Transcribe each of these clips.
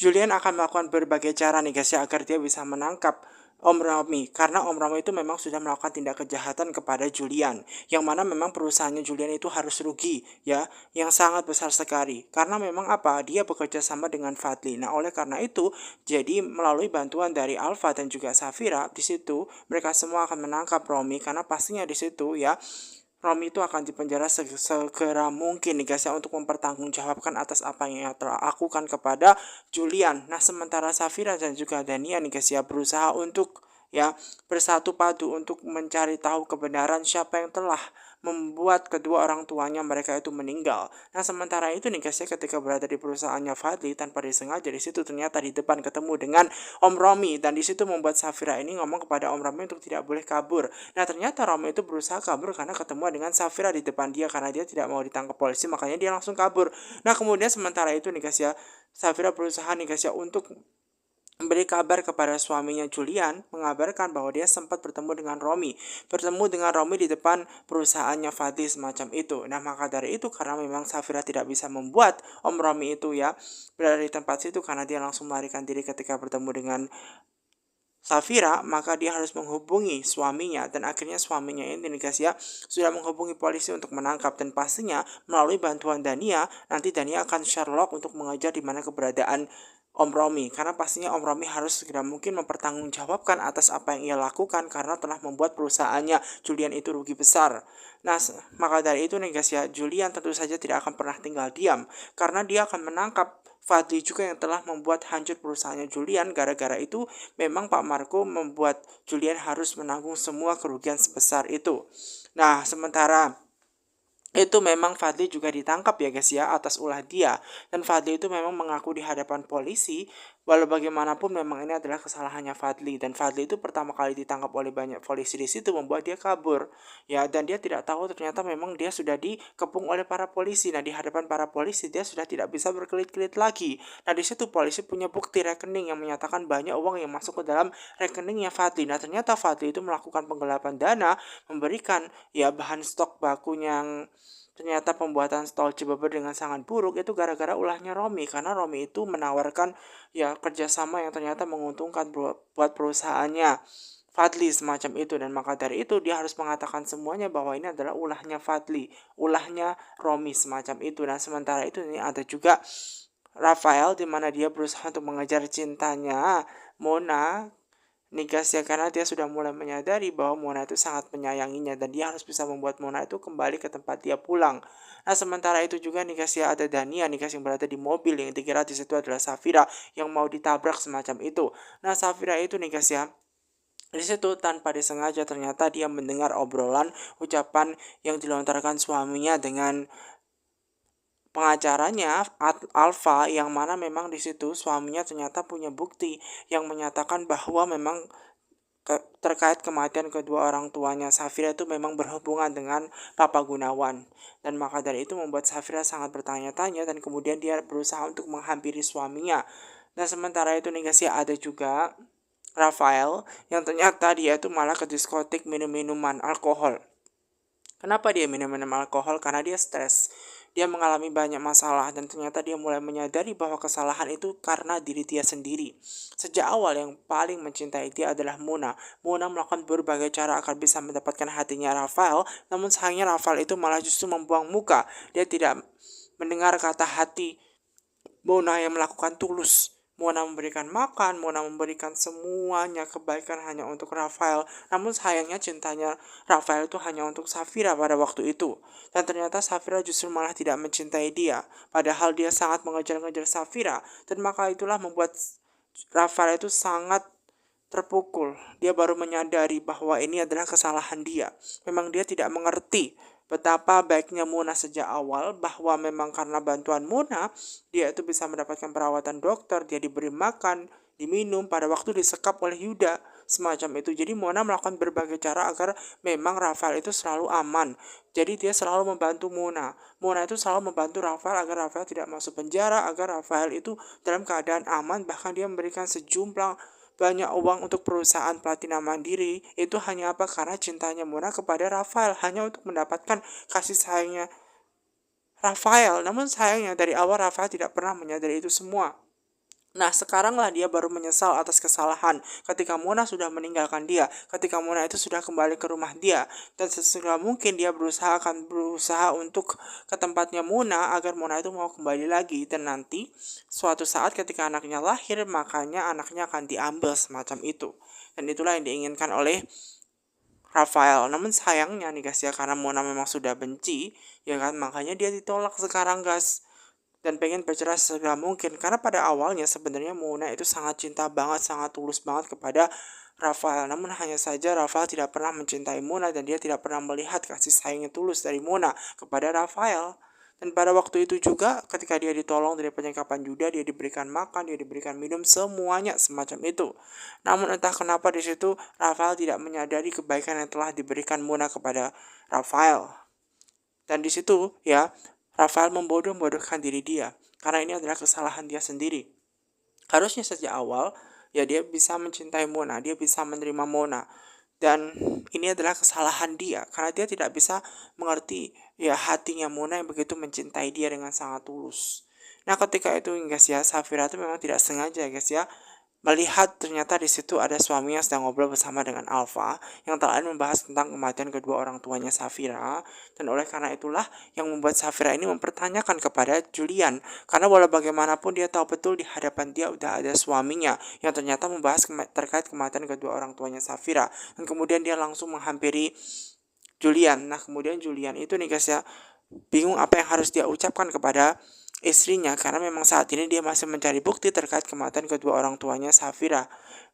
Julian akan melakukan berbagai cara nih guys ya agar dia bisa menangkap Om Romi, karena Om Romi itu memang sudah melakukan tindak kejahatan kepada Julian, yang mana memang perusahaannya Julian itu harus rugi ya, yang sangat besar sekali, karena memang apa, dia bekerja sama dengan Fadli. Nah oleh karena itu, jadi melalui bantuan dari Alpha dan juga Safira, di situ mereka semua akan menangkap Romi, karena pastinya di situ ya Romi itu akan dipenjara segera mungkin nih guys ya untuk mempertanggungjawabkan atas apa yang ia telah lakukan kepada Julian. Nah sementara Safira dan juga Dania nih guys ya berusaha untuk ya bersatu padu untuk mencari tahu kebenaran siapa yang telah membuat kedua orang tuanya mereka itu meninggal. Nah sementara itu nih guys ya ketika berada di perusahaannya Fadli tanpa disengaja di situ ternyata di depan ketemu dengan Om Romi, dan di situ membuat Safira ini ngomong kepada Om Romi untuk tidak boleh kabur. Nah ternyata Romi itu berusaha kabur karena ketemu dengan Safira di depan dia, karena dia tidak mau ditangkap polisi makanya dia langsung kabur. Nah kemudian sementara itu nih guys ya Safira berusaha nih guys ya untuk memberi kabar kepada suaminya Julian, mengabarkan bahwa dia sempat bertemu dengan Romi di depan perusahaannya Fadli semacam itu. Nah maka dari itu karena memang Safira tidak bisa membuat Om Romi itu ya berada di tempat situ, karena dia langsung melarikan diri ketika bertemu dengan Safira, maka dia harus menghubungi suaminya, dan akhirnya suaminya ini nih guys ya sudah menghubungi polisi untuk menangkap, dan pastinya melalui bantuan Dania nanti Dania akan Sherlock untuk mengejar di mana keberadaan Om Romi, karena pastinya Om Romi harus segera mungkin mempertanggungjawabkan atas apa yang ia lakukan karena telah membuat perusahaannya Julian itu rugi besar. Nah, maka dari itu nih guys ya, Julian tentu saja tidak akan pernah tinggal diam karena dia akan menangkap Fadli juga yang telah membuat hancur perusahaannya Julian. Gara-gara itu memang Pak Marco membuat Julian harus menanggung semua kerugian sebesar itu. Nah, sementara itu memang Fadli juga ditangkap ya guys ya atas ulah dia, dan Fadli itu memang mengaku di hadapan polisi walau bagaimanapun memang ini adalah kesalahannya Fadli, dan Fadli itu pertama kali ditangkap oleh banyak polisi di situ membuat dia kabur ya, dan dia tidak tahu ternyata memang dia sudah dikepung oleh para polisi. Nah di hadapan para polisi dia sudah tidak bisa berkelit-kelit lagi. Nah di situ polisi punya bukti rekening yang menyatakan banyak uang yang masuk ke dalam rekeningnya Fadli. Nah ternyata Fadli itu melakukan penggelapan dana, memberikan ya bahan stok baku yang ternyata pembuatan stol Cibeber dengan sangat buruk itu gara-gara ulahnya Romi, karena Romi itu menawarkan ya kerjasama yang ternyata menguntungkan buat perusahaannya Fadli semacam itu, dan maka dari itu dia harus mengatakan semuanya bahwa ini adalah ulahnya Fadli, ulahnya Romi semacam itu. Nah sementara itu ini ada juga Rafael di mana dia berusaha untuk mengejar cintanya Mona Nigas ya, karena dia sudah mulai menyadari bahwa Mona itu sangat menyayanginya dan dia harus bisa membuat Mona itu kembali ke tempat dia pulang. Nah sementara itu juga Nigas ya ada Dania Nigas yang berada di mobil yang dikira di situ adalah Safira yang mau ditabrak semacam itu. Nah Safira itu Nigas ya di situ tanpa disengaja ternyata dia mendengar obrolan ucapan yang dilontarkan suaminya dengan pengacaranya Alfa, yang mana memang di situ suaminya ternyata punya bukti yang menyatakan bahwa memang terkait kematian kedua orang tuanya Safira itu memang berhubungan dengan Papa Gunawan, dan maka dari itu membuat Safira sangat bertanya-tanya dan kemudian dia berusaha untuk menghampiri suaminya. Nah sementara itu nih guys ya ada juga Rafael yang ternyata dia itu malah ke diskotik minum minuman alkohol. Kenapa dia minum-minum alkohol? Karena dia stres. Dia mengalami banyak masalah dan ternyata dia mulai menyadari bahwa kesalahan itu karena diri dia sendiri. Sejak awal yang paling mencintai dia adalah Mona. Mona melakukan berbagai cara agar bisa mendapatkan hatinya Rafael, namun sayangnya Rafael itu malah justru membuang muka. Dia tidak mendengar kata hati Mona yang melakukan tulus. Mona memberikan makan, Mona memberikan semuanya kebaikan hanya untuk Rafael. Namun sayangnya cintanya Rafael itu hanya untuk Safira pada waktu itu. Dan ternyata Safira justru malah tidak mencintai dia. Padahal dia sangat mengejar-ngejar Safira. Dan maka itulah membuat Rafael itu sangat terpukul. Dia baru menyadari bahwa ini adalah kesalahan dia. Memang dia tidak mengerti betapa baiknya Mona sejak awal, bahwa memang karena bantuan Mona dia itu bisa mendapatkan perawatan dokter, dia diberi makan, diminum, pada waktu disekap oleh Yuda semacam itu. Jadi Mona melakukan berbagai cara agar memang Rafael itu selalu aman. Jadi dia selalu membantu Mona. Mona itu selalu membantu Rafael agar Rafael tidak masuk penjara, agar Rafael itu dalam keadaan aman. Bahkan dia memberikan sejumlah banyak uang untuk perusahaan Platina Mandiri. Itu hanya apa? Karena cintanya Mona kepada Rafael, hanya untuk mendapatkan kasih sayangnya Rafael. Namun sayangnya dari awal Rafael tidak pernah menyadari itu semua. Nah, sekaranglah dia baru menyesal atas kesalahan ketika Mona sudah meninggalkan dia, ketika Mona itu sudah kembali ke rumah dia, dan sesegera mungkin dia akan berusaha untuk ke tempatnya Mona agar Mona itu mau kembali lagi, dan nanti suatu saat ketika anaknya lahir, makanya anaknya akan diambil semacam itu. Dan itulah yang diinginkan oleh Rafael. Namun sayangnya nih guys ya, karena Mona memang sudah benci, ya kan, makanya dia ditolak sekarang guys, dan pengen bercerai segera mungkin, karena pada awalnya sebenarnya Mona itu sangat cinta banget, sangat tulus banget kepada Rafael. Namun hanya saja Rafael tidak pernah mencintai Mona, dan dia tidak pernah melihat kasih sayangnya tulus dari Mona kepada Rafael. Dan pada waktu itu juga ketika dia ditolong dari penyekapan Yuda, dia diberikan makan, dia diberikan minum, semuanya semacam itu. Namun entah kenapa di situ Rafael tidak menyadari kebaikan yang telah diberikan Mona kepada Rafael. Dan di situ ya, Rafael membodoh-bodohkan diri dia, karena ini adalah kesalahan dia sendiri. Harusnya sejak awal ya dia bisa mencintai Mona, dia bisa menerima Mona. Dan ini adalah kesalahan dia karena dia tidak bisa mengerti ya hatinya Mona yang begitu mencintai dia dengan sangat tulus. Nah, ketika itu guys ya, Safira itu memang tidak sengaja guys ya melihat ternyata di situ ada suaminya sedang ngobrol bersama dengan Alfa yang telah membahas tentang kematian kedua orang tuanya Safira, dan oleh karena itulah yang membuat Safira ini mempertanyakan kepada Julian, karena walau bagaimanapun dia tahu betul di hadapan dia udah ada suaminya yang ternyata membahas terkait kematian kedua orang tuanya Safira, dan kemudian dia langsung menghampiri Julian. Nah, kemudian Julian itu nih guys ya bingung apa yang harus dia ucapkan kepada istrinya, karena memang saat ini dia masih mencari bukti terkait kematian kedua orang tuanya Safira.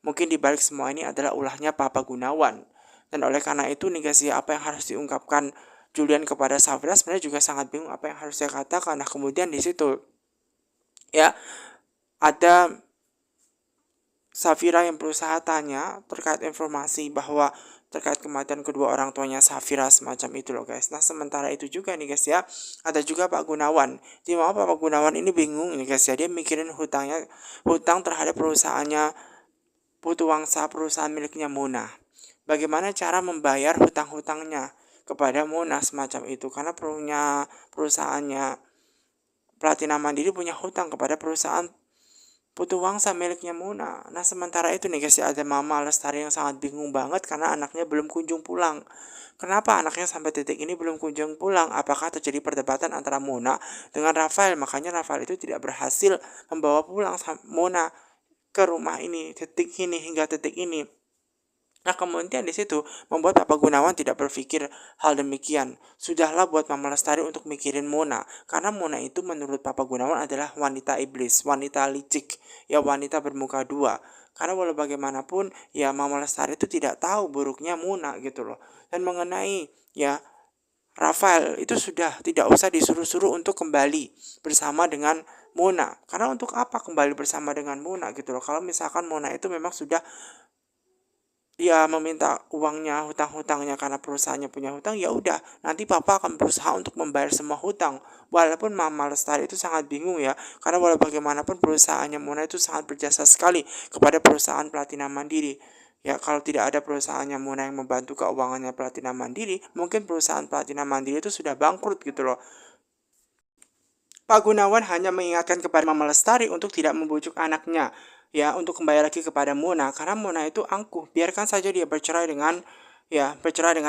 Mungkin dibalik semua ini adalah ulahnya Papa Gunawan. Dan oleh karena itu nih guys ya, apa yang harus diungkapkan Julian kepada Safira sebenarnya juga sangat bingung apa yang harus dia katakan. Nah, kemudian di situ ya ada Safira yang berusaha tanya terkait informasi bahwa terkait kematian kedua orang tuanya Safira semacam itu loh guys. Nah, sementara itu juga nih guys ya, ada juga Pak Gunawan. Di mana Pak Gunawan ini bingung nih guys ya, dia mikirin hutang terhadap perusahaannya Putu Wangsa, perusahaan miliknya Mona. Bagaimana cara membayar hutang-hutangnya kepada Mona semacam itu, karena perusahaannya Platina Mandiri punya hutang kepada perusahaan Putu Wangsa miliknya Mona. Nah, sementara itu nih guys ya, ada Mama Lestari yang sangat bingung banget karena anaknya belum kunjung pulang. Kenapa anaknya sampai titik ini belum kunjung pulang? Apakah terjadi perdebatan antara Mona dengan Rafael? Makanya Rafael itu tidak berhasil membawa pulang Mona ke rumah ini, hingga titik ini. Nah, kemudian di situ membuat Papa Gunawan tidak berpikir hal demikian. Sudahlah buat Mama Lestari untuk mikirin Mona, karena Mona itu menurut Papa Gunawan adalah wanita iblis, wanita licik, ya wanita bermuka dua. Karena walau bagaimanapun, ya Mama Lestari itu tidak tahu buruknya Mona gitu loh. Dan mengenai ya Rafael itu sudah tidak usah disuruh-suruh untuk kembali bersama dengan Mona. Karena untuk apa kembali bersama dengan Mona gitu loh. Kalau misalkan Mona itu memang sudah dia meminta uangnya, hutang-hutangnya karena perusahaannya punya hutang, ya udah, nanti papa akan berusaha untuk membayar semua hutang. Walaupun Mama Lestari itu sangat bingung ya, karena walau bagaimanapun perusahaannya Mona itu sangat berjasa sekali kepada perusahaan Platina Mandiri. Ya, kalau tidak ada perusahaannya Mona yang membantu keuangannya Platina Mandiri, mungkin perusahaan Platina Mandiri itu sudah bangkrut gitu loh. Pak Gunawan hanya mengingatkan kepada Mama Lestari untuk tidak membujuk anaknya, ya, untuk kembali lagi kepada Mona, karena Mona itu angkuh. Biarkan saja dia bercerai dengan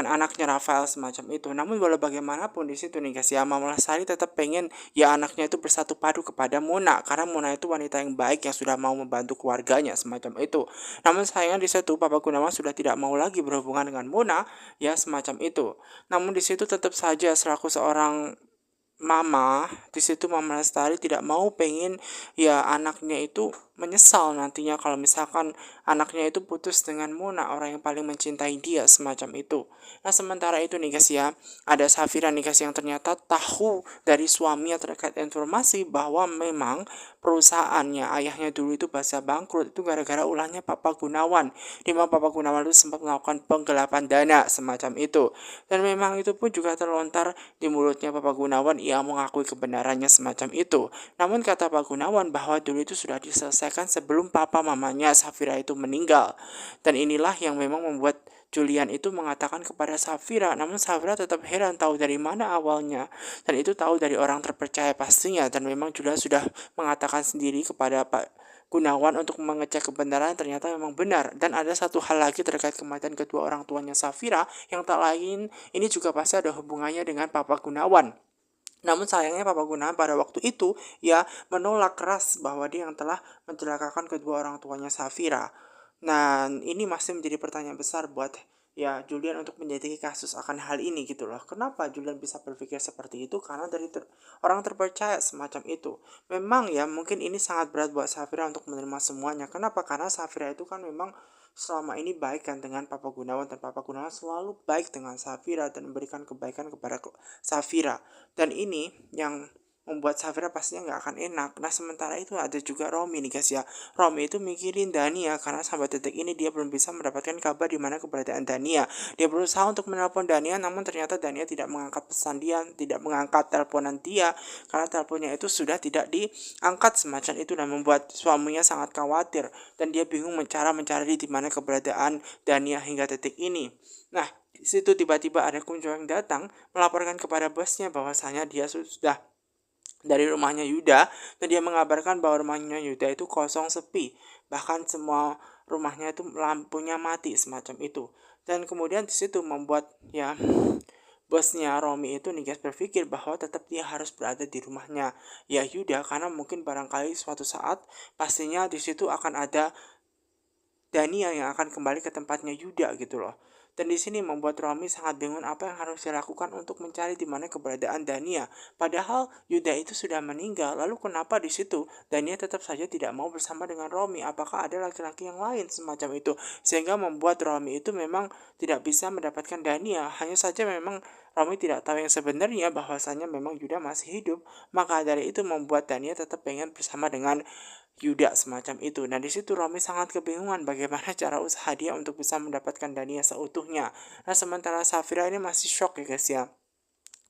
anaknya Rafael semacam itu. Namun walau bagaimanapun di situ nih guys ya, Mama Lestari tetap pengen ya anaknya itu bersatu padu kepada Mona, karena Mona itu wanita yang baik yang sudah mau membantu keluarganya semacam itu. Namun sayangnya di situ Papa Gunawan sudah tidak mau lagi berhubungan dengan Mona, ya semacam itu. Namun di situ tetap saja selaku seorang Mama, di situ Mama Lestari tidak mau pengen ya anaknya itu menyesal nantinya kalau misalkan anaknya itu putus dengan Mona, orang yang paling mencintai dia semacam itu. Nah, sementara itu nih guys ya, ada Safira nih guys yang ternyata tahu dari suaminya terkait informasi bahwa memang perusahaannya ayahnya dulu itu bahasa bangkrut itu gara-gara ulahnya Papa Gunawan, di mana Papa Gunawan itu sempat melakukan penggelapan dana semacam itu. Dan memang itu pun juga terlontar di mulutnya Papa Gunawan, ia mengakui kebenarannya semacam itu. Namun kata Pak Gunawan bahwa dulu itu sudah diselesaikan sebelum papa mamanya Safira itu meninggal. Dan inilah yang memang membuat Julian itu mengatakan kepada Safira, namun Safira tetap heran tahu dari mana awalnya. Dan itu tahu dari orang terpercaya pastinya, dan memang Julian sudah mengatakan sendiri kepada Pak Gunawan untuk mengecek kebenaran, ternyata memang benar. Dan ada satu hal lagi terkait kematian kedua orang tuanya Safira yang tak lain ini juga pasti ada hubungannya dengan Papa Gunawan. Namun sayangnya Papa Gunawan pada waktu itu ya menolak keras bahwa dia yang telah mencelakakan kedua orang tuanya Safira. Nah, ini masih menjadi pertanyaan besar buat ya Julian untuk menyelidiki kasus akan hal ini gitu loh. Kenapa Julian bisa berpikir seperti itu? Karena dari orang terpercaya semacam itu. Memang ya mungkin ini sangat berat buat Safira untuk menerima semuanya. Kenapa? Karena Safira itu kan memang selama ini baik kan dengan Papa Gunawan, dan Papa Gunawan selalu baik dengan Safira dan memberikan kebaikan kepada Safira. Dan ini yang membuat Safira pastinya nggak akan enak. Nah sementara itu ada juga Romi nih guys ya. Romi itu mikirin Dania karena sampai detik ini dia belum bisa mendapatkan kabar di mana keberadaan Dania. Dia berusaha untuk menelpon Dania, namun ternyata Dania tidak mengangkat pesan dia, tidak mengangkat teleponan dia karena teleponnya itu sudah tidak diangkat semacam itu, dan membuat suaminya sangat khawatir dan dia bingung mencari di mana keberadaan Dania hingga detik ini. Nah di situ tiba-tiba ada kunjungan yang datang melaporkan kepada bosnya bahwasanya dia sudah dari rumahnya Yuda, dan dia mengabarkan bahwa rumahnya Yuda itu kosong sepi, bahkan semua rumahnya itu lampunya mati semacam itu. Dan kemudian di situ membuat ya bosnya Romi itu nih guys berpikir bahwa tetap dia harus berada di rumahnya ya Yuda, karena mungkin barangkali suatu saat pastinya di situ akan ada Dania yang akan kembali ke tempatnya Yuda gitu loh. Dan di sini membuat Romi sangat bingung apa yang harus dilakukan untuk mencari di mana keberadaan Dania. Padahal Yuda itu sudah meninggal. Lalu kenapa di situ Dania tetap saja tidak mau bersama dengan Romi? Apakah ada laki-laki yang lain semacam itu? Sehingga membuat Romi itu memang tidak bisa mendapatkan Dania. Hanya saja memang Romi tidak tahu yang sebenarnya bahwasanya memang Yuda masih hidup. Maka dari itu membuat Dania tetap pengen bersama dengan Yuda semacam itu. Nah di situ Romi sangat kebingungan bagaimana cara usaha dia untuk bisa mendapatkan Dania seutuhnya. Nah sementara Safira ini masih shock ya guys ya,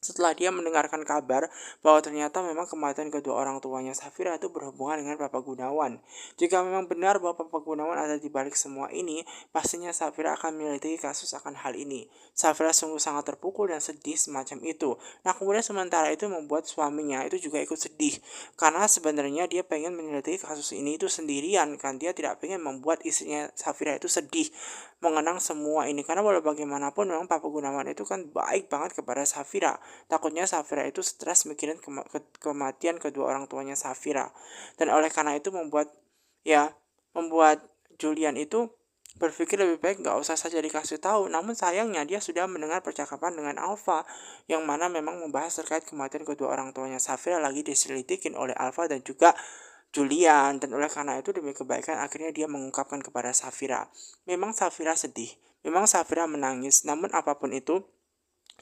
setelah dia mendengarkan kabar bahwa ternyata memang kematian kedua orang tuanya Safira itu berhubungan dengan Papa Gunawan. Jika memang benar bahwa Papa Gunawan ada di balik semua ini, pastinya Safira akan menyelidiki kasus akan hal ini. Safira sungguh sangat terpukul dan sedih semacam itu. Nah kemudian sementara itu membuat suaminya itu juga ikut sedih, karena sebenarnya dia pengen menyelidiki kasus ini itu sendirian kan. Dia tidak pengen membuat istrinya Safira itu sedih mengenang semua ini, karena walau bagaimanapun memang Papa Gunawan itu kan baik banget kepada Safira. Takutnya Safira itu stres mikirin kematian kedua orang tuanya Safira. Dan oleh karena itu membuat Julian itu berpikir lebih baik nggak usah saja dikasih tahu. Namun sayangnya dia sudah mendengar percakapan dengan Alpha yang mana memang membahas terkait kematian kedua orang tuanya Safira lagi diselidikin oleh Alpha dan juga Julian. Dan oleh karena itu demi kebaikan akhirnya dia mengungkapkan kepada Safira. Memang Safira sedih, memang Safira menangis, namun apapun itu,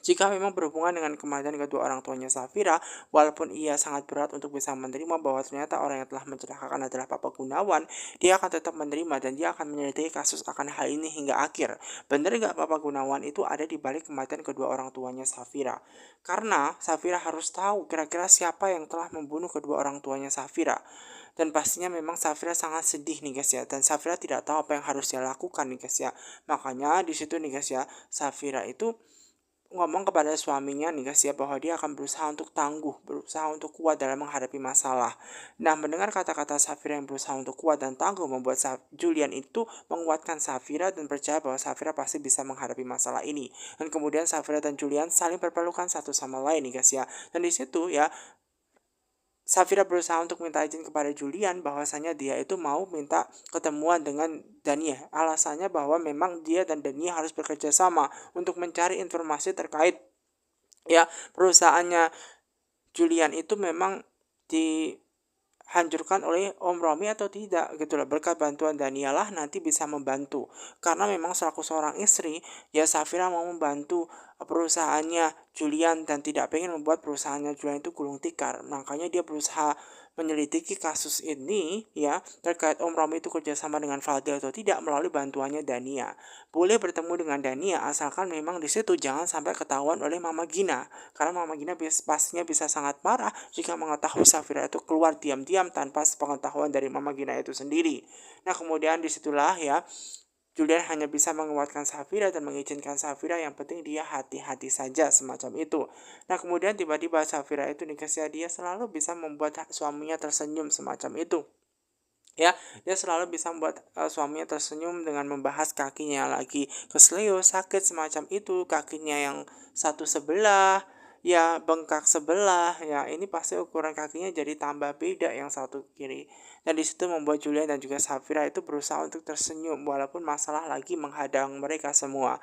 jika memang berhubungan dengan kematian kedua orang tuanya Safira, walaupun ia sangat berat untuk bisa menerima bahwa ternyata orang yang telah mencelakakan adalah Papa Gunawan, dia akan tetap menerima dan dia akan menyelidiki kasus akan hal ini hingga akhir. Benar gak Papa Gunawan itu ada di balik kematian kedua orang tuanya Safira? Karena Safira harus tahu kira-kira siapa yang telah membunuh kedua orang tuanya Safira. Dan pastinya memang Safira sangat sedih nih guys ya, dan Safira tidak tahu apa yang harus dia lakukan nih guys ya. Makanya di situ nih guys ya, Safira itu ngomong kepada suaminya nih guys ya bahwa dia akan berusaha untuk tangguh, berusaha untuk kuat dalam menghadapi masalah. Nah mendengar kata-kata Safira yang berusaha untuk kuat dan tangguh membuat Julian itu menguatkan Safira dan percaya bahwa Safira pasti bisa menghadapi masalah ini. Dan kemudian Safira dan Julian saling berpelukan satu sama lain nih guys ya. Dan di situ ya Safira berusaha untuk minta izin kepada Julian bahwasanya dia itu mau minta ketemuan dengan Dania. Alasannya bahwa memang dia dan Dania harus bekerja sama untuk mencari informasi terkait ya perusahaannya Julian itu memang dihancurkan oleh Om Romi atau tidak gitu loh. Berkat bantuan Dania lah nanti bisa membantu, karena memang selaku seorang istri ya Safira mau membantu perusahaannya Julian dan tidak pengen membuat perusahaannya Julian itu gulung tikar. Makanya dia berusaha menyelidiki kasus ini ya terkait Om Romi itu kerjasama dengan Fadil atau tidak melalui bantuannya Dania. Boleh bertemu dengan Dania asalkan memang di situ jangan sampai ketahuan oleh Mama Gina, karena Mama Gina pastinya bisa sangat marah jika mengetahui Safira itu keluar diam-diam tanpa sepengetahuan dari Mama Gina itu sendiri. Nah kemudian disitulah ya Julian hanya bisa menguatkan Safira dan mengizinkan Safira, yang penting dia hati-hati saja semacam itu. Nah kemudian tiba-tiba Safira itu dikasih hadiah selalu bisa membuat suaminya tersenyum semacam itu. Ya, dia selalu bisa membuat suaminya tersenyum dengan membahas kakinya lagi kesleo, sakit semacam itu, kakinya yang satu sebelah, ya bengkak sebelah, ya ini pasti ukuran kakinya jadi tambah beda yang satu kiri. Dan di situ membuat Julian dan juga Safira itu berusaha untuk tersenyum walaupun masalah lagi menghadang mereka semua.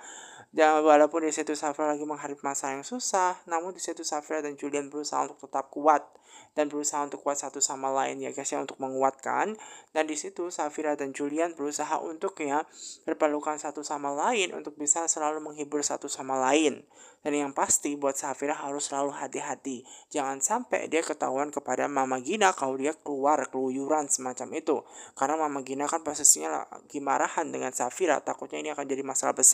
Dan walaupun di situ Safira lagi menghadapi masalah yang susah, namun di situ Safira dan Julian berusaha untuk tetap kuat dan berusaha untuk kuat satu sama lain ya guys ya, untuk menguatkan. Dan di situ Safira dan Julian berusaha untuk ya berpelukan satu sama lain untuk bisa selalu menghibur satu sama lain. Dan yang pasti buat Safira harus selalu hati-hati. Jangan sampai dia ketahuan kepada Mama Gina kalau dia keluar keluyuran semacam itu. Karena Mama Gina kan posisinya lagi marahan dengan Safira, takutnya ini akan jadi masalah besar.